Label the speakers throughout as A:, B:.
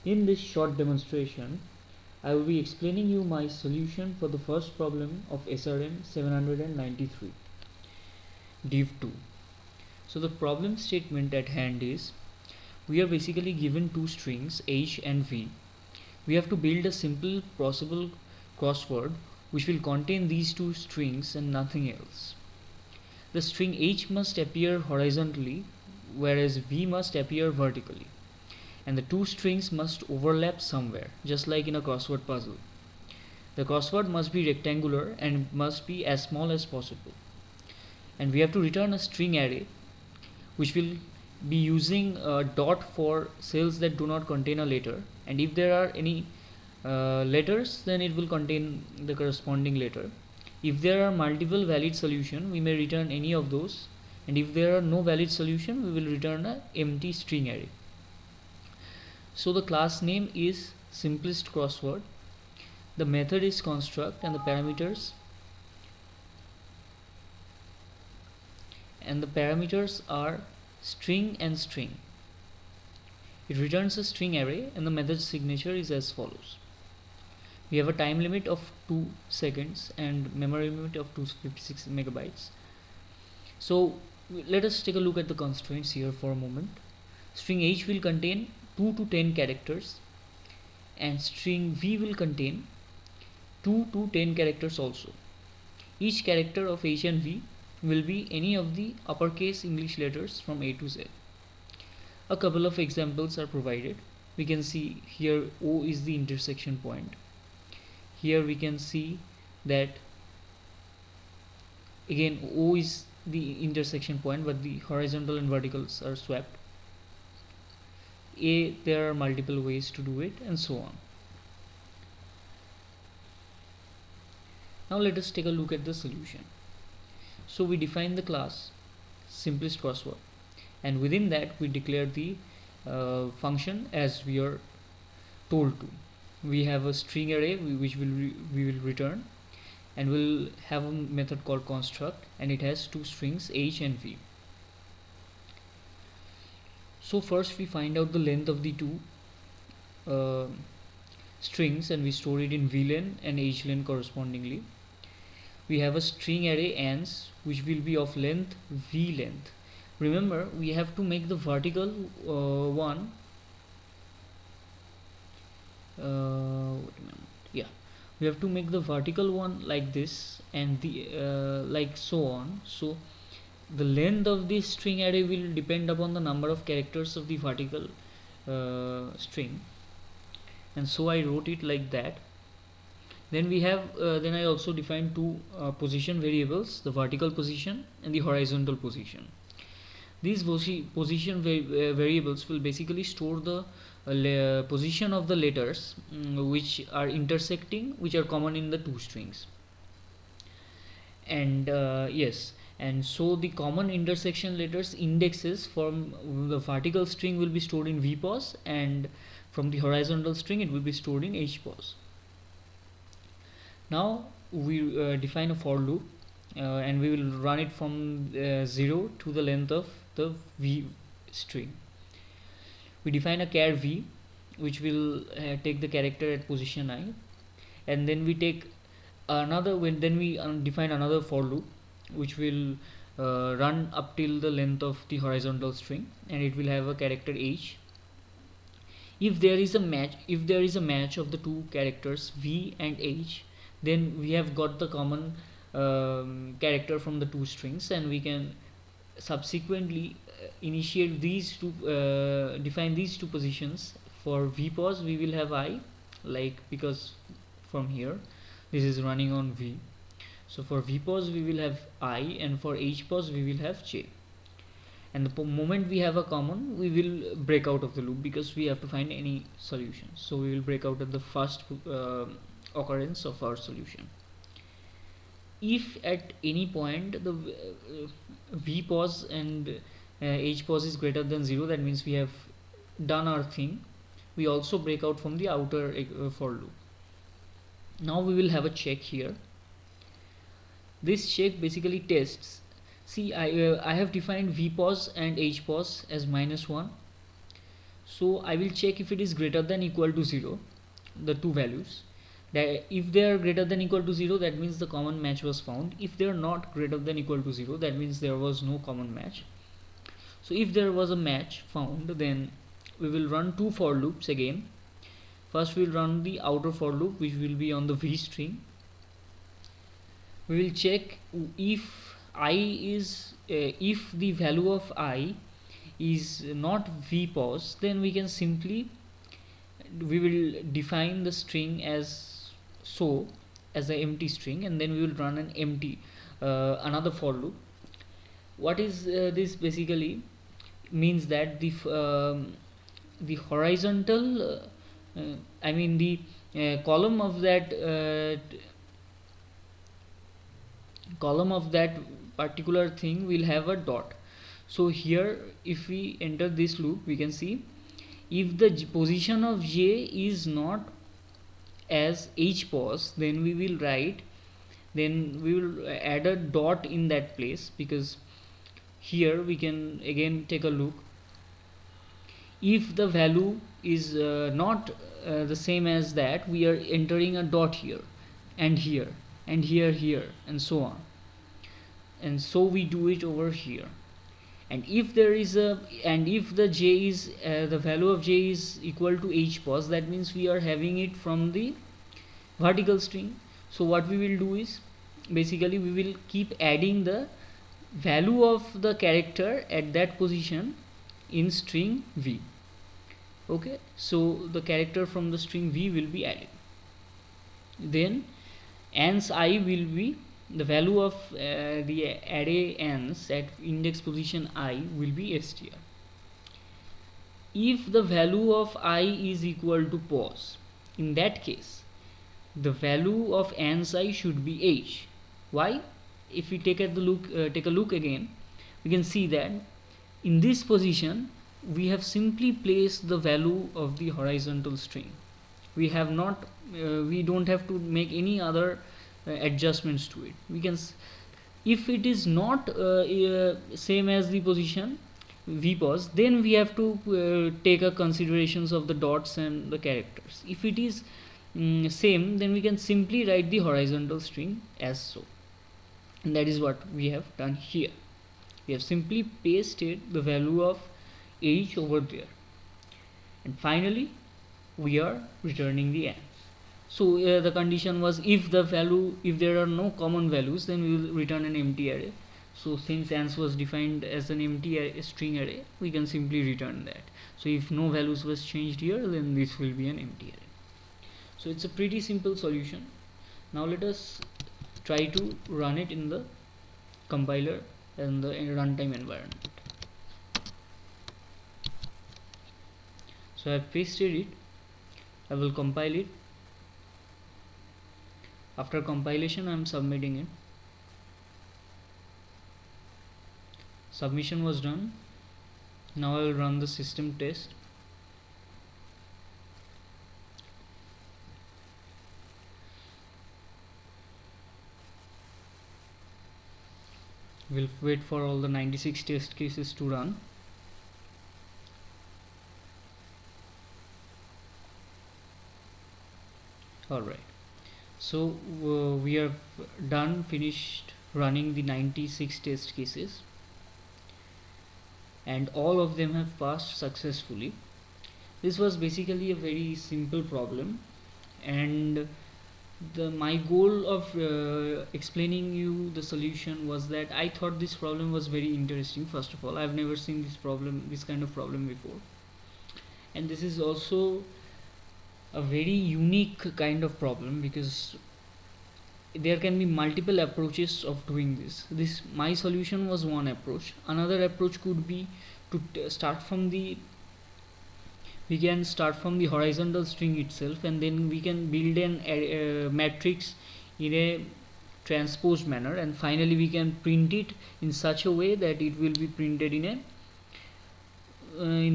A: In this short demonstration, I will be explaining you my solution for the first problem of SRM 793, Div 2. So the problem statement at hand is, we are basically given two strings H and V. We have to build a simple possible crossword which will contain these two strings and nothing else. The string H must appear horizontally, whereas V must appear vertically, and the two strings must overlap somewhere, just like in a crossword puzzle. The crossword must be rectangular and must be as small as possible. And we have to return a string array which will be using a dot for cells that do not contain a letter, and if there are any letters, then it will contain the corresponding letter. If there are multiple valid solutions, we may return any of those, and if there are no valid solution, we will return an empty string array. So the class name is simplest crossword, the method is construct, and the parameters are string and string. It returns a string array, and the method signature is as follows. We have a time limit of 2 seconds and memory limit of 256 megabytes. So let us take a look at the constraints here for a moment. String H will contain 2 to 10 characters, and string V will contain 2 to 10 characters also. Each character of H and V will be any of the uppercase English letters from A to Z. A couple of examples are provided. We can see here O is the intersection point. Here we can see that again O is the intersection point, but the horizontal and verticals are swapped. A, there are multiple ways to do it, and so on. Now let us take a look at the solution. So we define the class simplest crossword, and within that we declare the function as we are told to. We have a string array which we will return, and we'll have a method called construct, and it has two strings H and V. So first we find out the length of the two strings, and we store it in VLen and HLen correspondingly. We have a string array ans which will be of length V length. Remember, we have to make the vertical one we have to make the vertical one like this, and the like so on. So the length of this string array will depend upon the number of characters of the vertical string, and so I wrote it like that. Then we have then I also defined two position variables, the vertical position and the horizontal position. These position variables will basically store the position of the letters which are intersecting, which are common in the two strings. And yes, and so the common intersection letters indexes from the vertical string will be stored in VPOS, and from the horizontal string it will be stored in HPOS. Now we define a for loop, and we will run it from 0 to the length of the V string. We define a char V which will take the character at position I, and then we take another define another for loop which will run up till the length of the horizontal string, and it will have a character H. If there is a match of the two characters V and H, then we have got the common character from the two strings, and we can subsequently initiate these two define these two positions. For VPOS we will have I, like, because from here this is running on V, so for VPOS we will have I, and for HPOS we will have J. And the moment we have a common, we will break out of the loop, because we have to find any solution. So we will break out at the first occurrence of our solution. If at any point the VPOS and HPOS is greater than 0, that means we have done our thing. We also break out from the outer for loop. Now we will have a check here. This check basically tests. See, I have defined VPOS and HPOS as -1. So I will check if it is greater than equal to 0, the two values. That if they are greater than equal to 0, that means the common match was found. If they are not greater than equal to 0, that means there was no common match. So if there was a match found, then we will run two for loops again. First we will run the outer for loop, which will be on the v string. We will check if I is if the value of I is not v pos, then we can simply will define the string as so, as an empty string, and then we will run an empty another for loop. What is this basically means that the horizontal I mean the column of that particular thing will have a dot. So here if we enter this loop, we can see if the position of j is not as h pos, then we will add a dot in that place, because here we can again take a look. If the value is not the same as that, we are entering a dot here and here and here and so on, and so we do it over here. And if there is if the j is the value of j is equal to h pos, that means we are having it from the vertical string. So what we will do is basically we will keep adding the value of the character at that position in string v. Okay, so the character from the string v will be added. Then ans I will be the value of the array ans at index position I will be str. If the value of I is equal to pos, in that case the value of ans I should be h. Why? If we take a look again, we can see that in this position we have simply placed the value of the horizontal string. We have not we don't have to make any other adjustments to it. We can if it is not same as the position v pos, then we have to take a considerations of the dots and the characters. If it is same, then we can simply write the horizontal string as so, and that is what we have done here. We have simply pasted the value of h over there, and finally we are returning the ans. So the condition was if there are no common values, then we will return an empty array. So since ans was defined as an empty string array, we can simply return that. So if no values was changed here, then this will be an empty array. So it's a pretty simple solution. Now let us try to run it in the compiler and the runtime environment. So I have pasted it. I will compile it. After compilation, I am submitting it. Submission was done. Now I will run the system test. We'll wait for all the 96 test cases to run. Alright, so we have finished running the 96 test cases, and all of them have passed successfully. This was basically a very simple problem, and my goal of explaining you the solution was that I thought this problem was very interesting. First of all, I have never seen this kind of problem before, and this is also a very unique kind of problem, because there can be multiple approaches of doing this. My solution was one approach. Another approach could be to start from the horizontal string itself, and then we can build an matrix in a transposed manner, and finally we can print it in such a way that it will be printed in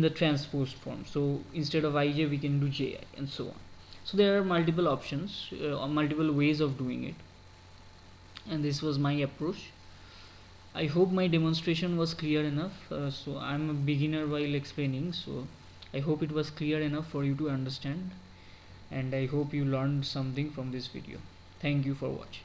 A: the transposed form. So instead of ij, we can do ji, and so on. So there are multiple options, multiple ways of doing it, and this was my approach. I hope my demonstration was clear enough. So I'm a beginner while explaining, so I hope it was clear enough for you to understand, and I hope you learned something from this video. Thank you for watching.